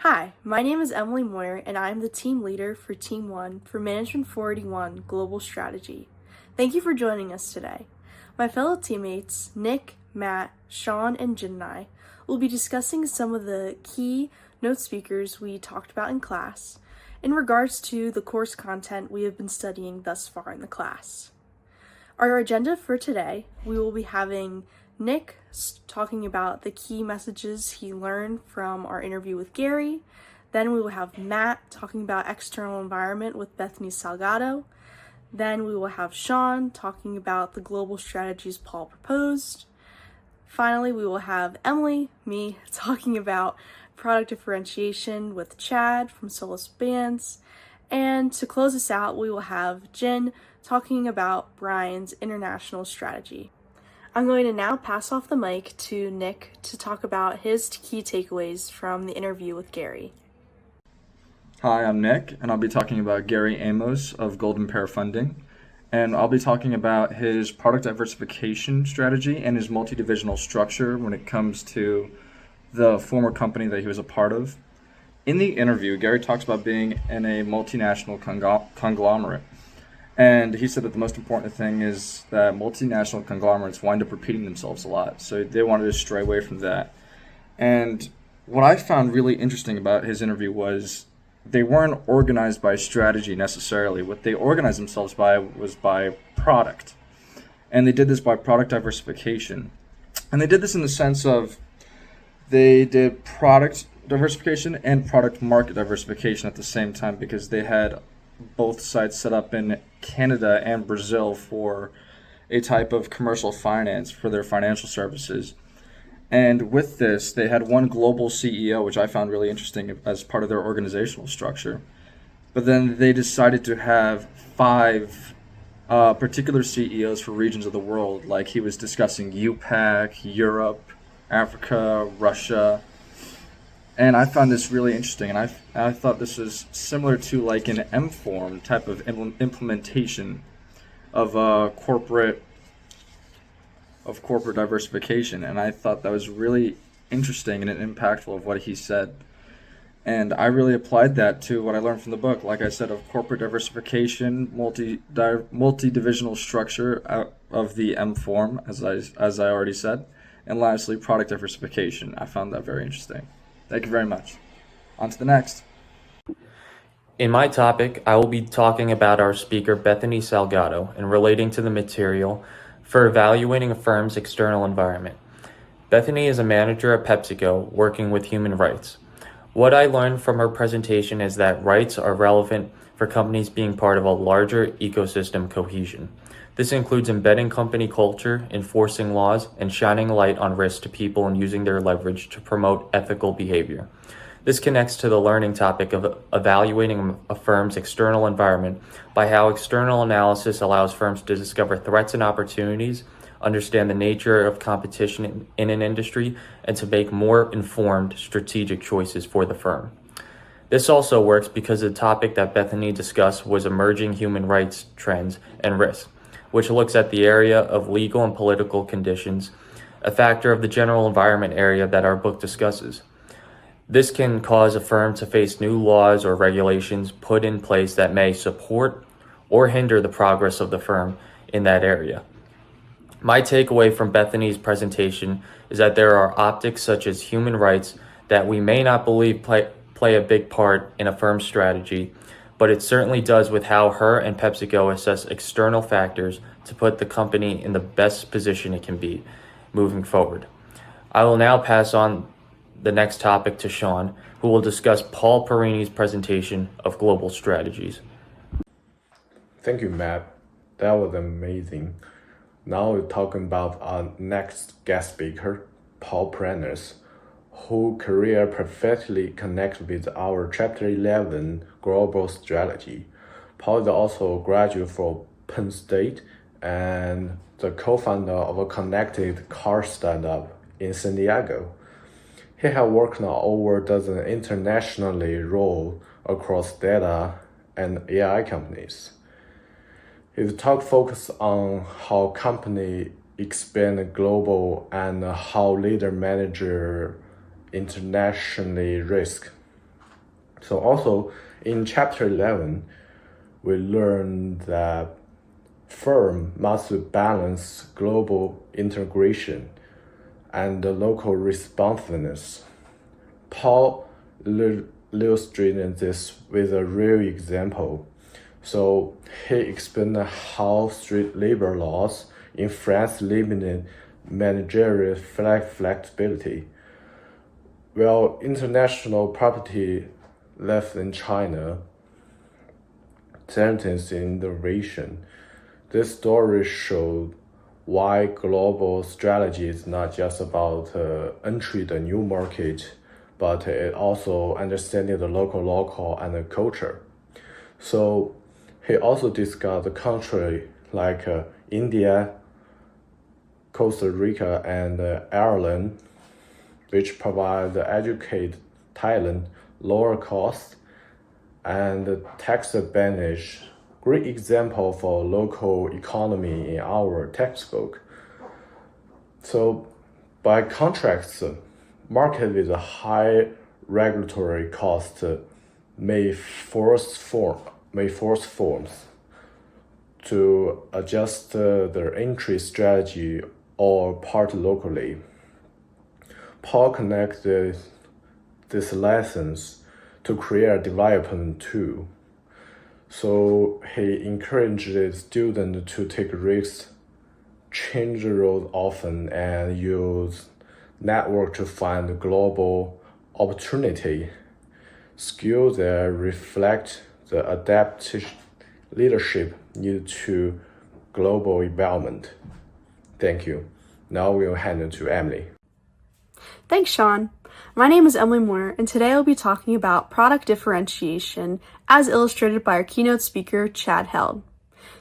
Hi, my name is Emily Moyer, and I am the team leader for Team 1 for Management 481 Global Strategy. Thank you for joining us today. My fellow teammates, Nick, Matt, Sean, and Jen and I will be discussing some of the key note speakers we talked about in class in regards to the course content we have been studying thus far in the class. Our agenda for today, we will be having Nick talking about the key messages he learned from our interview with Gary. Then we will have Matt talking about external environment with Bethany Salgado. Then we will have Sean talking about the global strategies Paul proposed. Finally, we will have Emily, me, talking about product differentiation with Chad from Solus Bands. And to close us out, we will have Jen talking about Brian's international strategy. I'm going to now pass off the mic to Nick to talk about his key takeaways from the interview with Gary. Hi, I'm Nick, and I'll be talking about Gary Amos of Golden Pear Funding. And I'll be talking about his product diversification strategy and his multi-divisional structure when it comes to the former company that he was a part of. In the interview, Gary talks about being in a multinational conglomerate. And he said that the most important thing is that multinational conglomerates wind up repeating themselves a lot. So they wanted to stray away from that. And what I found really interesting about his interview was they weren't organized by strategy necessarily. What they organized themselves by was by product. And they did this by product diversification. And they did this in the sense of they did product diversification and product market diversification at the same time, because they had both sites set up in Canada and Brazil for a type of commercial finance for their financial services. And with this, they had one global CEO, which I found really interesting as part of their organizational structure. But then they decided to have five particular CEOs for regions of the world, like he was discussing UPAC, Europe, Africa, Russia. And I found this really interesting, and I thought this was similar to like an M-form type of implementation of corporate diversification, and I thought that was really interesting and impactful of what he said. And I really applied that to what I learned from the book, like I said, of corporate diversification, multi-divisional structure of the M-form, as I already said, and lastly, product diversification. I found that very interesting. Thank you very much. On to the next. In my topic, I will be talking about our speaker Bethany Salgado and relating to the material for evaluating a firm's external environment. Bethany is a manager at PepsiCo working with human rights. What I learned from her presentation is that rights are relevant for companies being part of a larger ecosystem cohesion. This includes embedding company culture, enforcing laws, and shining light on risks to people and using their leverage to promote ethical behavior. This connects to the learning topic of evaluating a firm's external environment by how external analysis allows firms to discover threats and opportunities, understand the nature of competition in an industry, and to make more informed strategic choices for the firm. This also works because the topic that Bethany discussed was emerging human rights trends and risks, which looks at the area of legal and political conditions, a factor of the general environment area that our book discusses. This can cause a firm to face new laws or regulations put in place that may support or hinder the progress of the firm in that area. My takeaway from Bethany's presentation is that there are optics such as human rights that we may not believe play a big part in a firm's strategy, but it certainly does with how her and PepsiCo assess external factors to put the company in the best position it can be moving forward. I will now pass on the next topic to Sean, who will discuss Paul Perini's presentation of global strategies. Thank you, Matt. That was amazing. Now we're talking about our next guest speaker, Paul Perini's, whose career perfectly connects with our Chapter 11 global strategy. Paul is also a graduate from Penn State and the co-founder of a connected car startup in San Diego. He has worked on over a dozen internationally roles across data and AI companies. His talk focuses on how companies expand global and how leader manage internationally risk. So also in chapter 11, we learned that firm must balance global integration and local responsiveness. Paul illustrated this with a real example. So he explained how strict labor laws in France limited managerial flexibility, while international property left in China threatens innovation. This story showed why global strategy is not just about entry the new market, but it also understanding the local and the culture. So he also discussed the country like India, Costa Rica, and Ireland, which provide educated talent, lower cost, and tax advantage. Great example for local economy in our textbook. So by contrast, market with a high regulatory cost may force firms to adjust their entry strategy or part locally. Paul connected these lessons to create development too. So he encouraged students to take risks, change the road often, and use network to find global opportunity. Skills that reflect the adaptive leadership needed to global development. Thank you. Now we'll hand it to Emily. Thanks, Sean. My name is Emily Moore, and today I'll be talking about product differentiation as illustrated by our keynote speaker, Chad Held.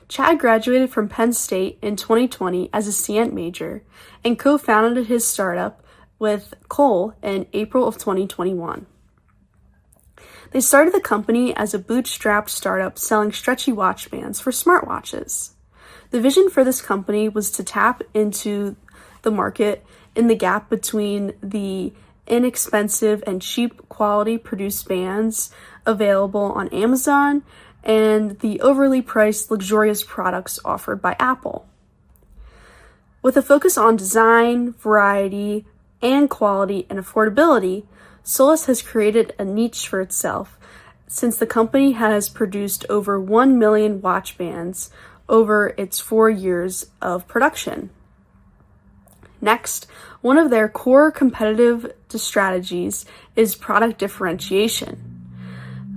Chad graduated from Penn State in 2020 as a CIENT major and co-founded his startup with Cole in April of 2021. They started the company as a bootstrapped startup selling stretchy watch bands for smartwatches. The vision for this company was to tap into the market in the gap between the inexpensive and cheap quality produced bands available on Amazon and the overly priced luxurious products offered by Apple. With a focus on design, variety, and quality and affordability, Solus has created a niche for itself since the company has produced over 1 million watch bands over its 4 years of production. Next, one of their core competitive strategies is product differentiation.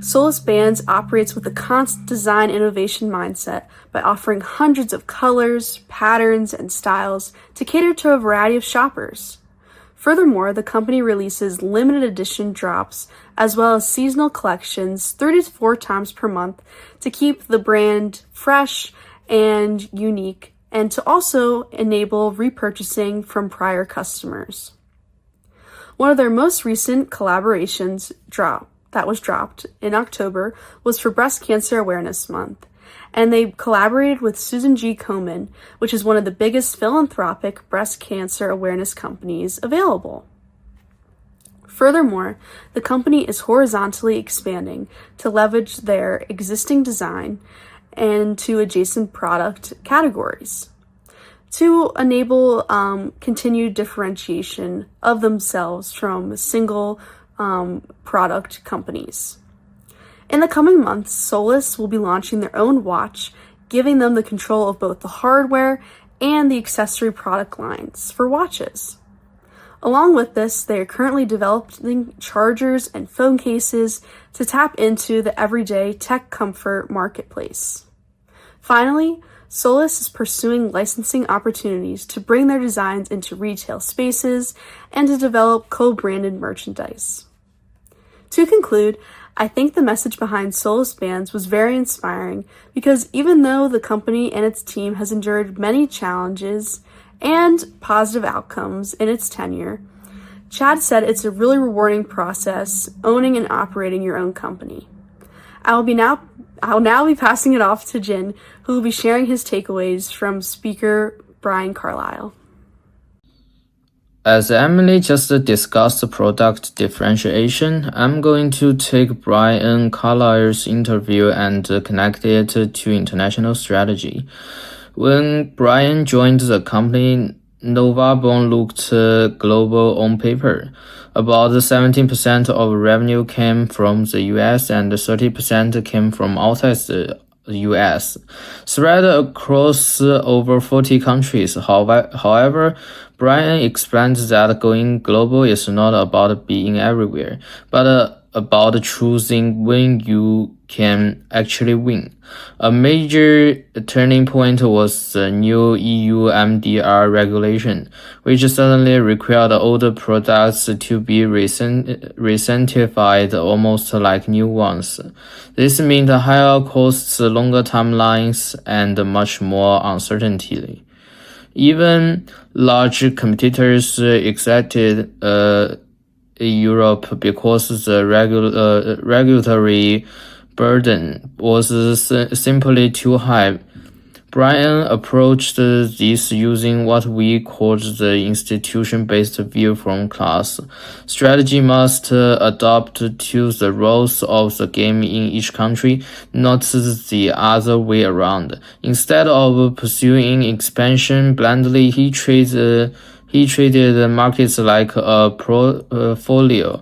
Solus Bands operates with a constant design innovation mindset by offering hundreds of colors, patterns, and styles to cater to a variety of shoppers. Furthermore, the company releases limited edition drops as well as seasonal collections 3 to 4 times per month to keep the brand fresh and unique, and to also enable repurchasing from prior customers. One of their most recent collaborations that was dropped in October was for Breast Cancer Awareness Month, and they collaborated with Susan G. Komen, which is one of the biggest philanthropic breast cancer awareness companies available. Furthermore, the company is horizontally expanding to leverage their existing design and to adjacent product categories to enable continued differentiation of themselves from single product companies. In the coming months, Solus will be launching their own watch, giving them the control of both the hardware and the accessory product lines for watches. Along with this, they are currently developing chargers and phone cases to tap into the everyday tech comfort marketplace. Finally, Solus is pursuing licensing opportunities to bring their designs into retail spaces and to develop co-branded merchandise. To conclude, I think the message behind Solus Bands was very inspiring because even though the company and its team has endured many challenges and positive outcomes in its tenure, Chad said it's a really rewarding process owning and operating your own company. I'll now be passing it off to Jin, who will be sharing his takeaways from speaker Brian Carlisle. As Emily just discussed product differentiation, I'm going to take Brian Carlisle's interview and connect it to international strategy. When Brian joined the company, Novabone looked global on paper. About 17% of revenue came from the US and 30% came from outside the US, spread across over 40 countries. However, Brian explained that going global is not about being everywhere, but about choosing when you can actually win. A major turning point was the new EU MDR regulation, which suddenly required older products to be re-certified almost like new ones. This meant higher costs, longer timelines, and much more uncertainty. Even large competitors exited Europe because the regulatory burden was simply too high. Brian approached this using what we called the institution-based view from class. Strategy must adapt to the rules of the game in each country, not the other way around. Instead of pursuing expansion blindly, he treated markets like a portfolio.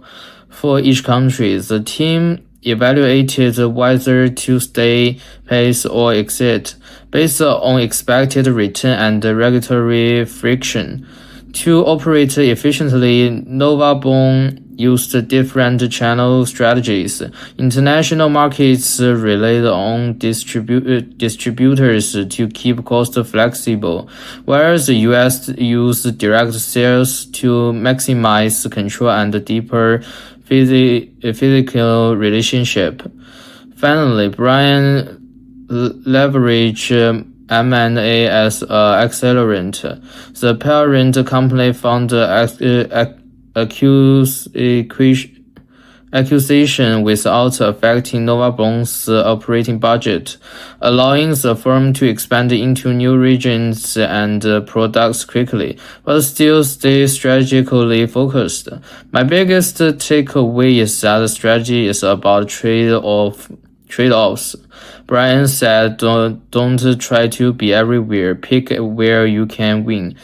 For each country, the team evaluated whether to stay, pace, or exit based on expected return and regulatory friction. To operate efficiently, Novabone used different channel strategies. International markets relied on distributors to keep costs flexible, whereas the US used direct sales to maximize control and deeper physical relationship. Finally, Brian leveraged M&A as an accelerant. The parent company found acquisition without affecting Novabone's operating budget, allowing the firm to expand into new regions and products quickly, but still stay strategically focused. My biggest takeaway is that strategy is about trade-offs. Brian said, don't try to be everywhere, pick where you can win.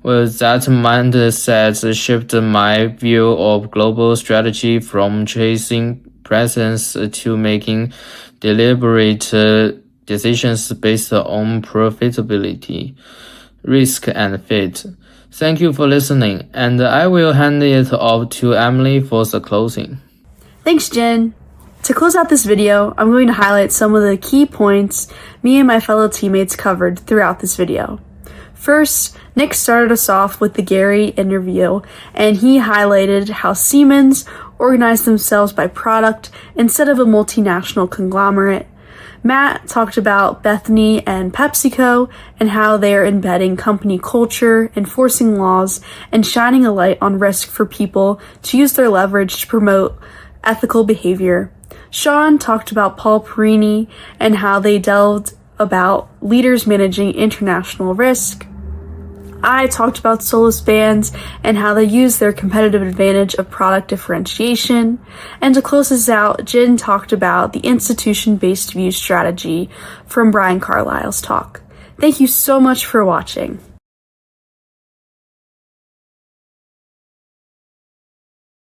Well, that mindset shifted my view of global strategy from chasing presence to making deliberate decisions based on profitability, risk, and fit. Thank you for listening, and I will hand it off to Emily for the closing. Thanks, Jen. To close out this video, I'm going to highlight some of the key points me and my fellow teammates covered throughout this video. First, Nick started us off with the Gary interview, and he highlighted how Siemens organized themselves by product instead of a multinational conglomerate. Matt talked about Bethany and PepsiCo and how they are embedding company culture, enforcing laws, and shining a light on risk for people to use their leverage to promote ethical behavior. Sean talked about Paul Perini and how they delved about leaders managing international risk. I talked about Solus bands and how they use their competitive advantage of product differentiation. And to close this out, Jen talked about the institution-based view strategy from Brian Carlisle's talk. Thank you so much for watching.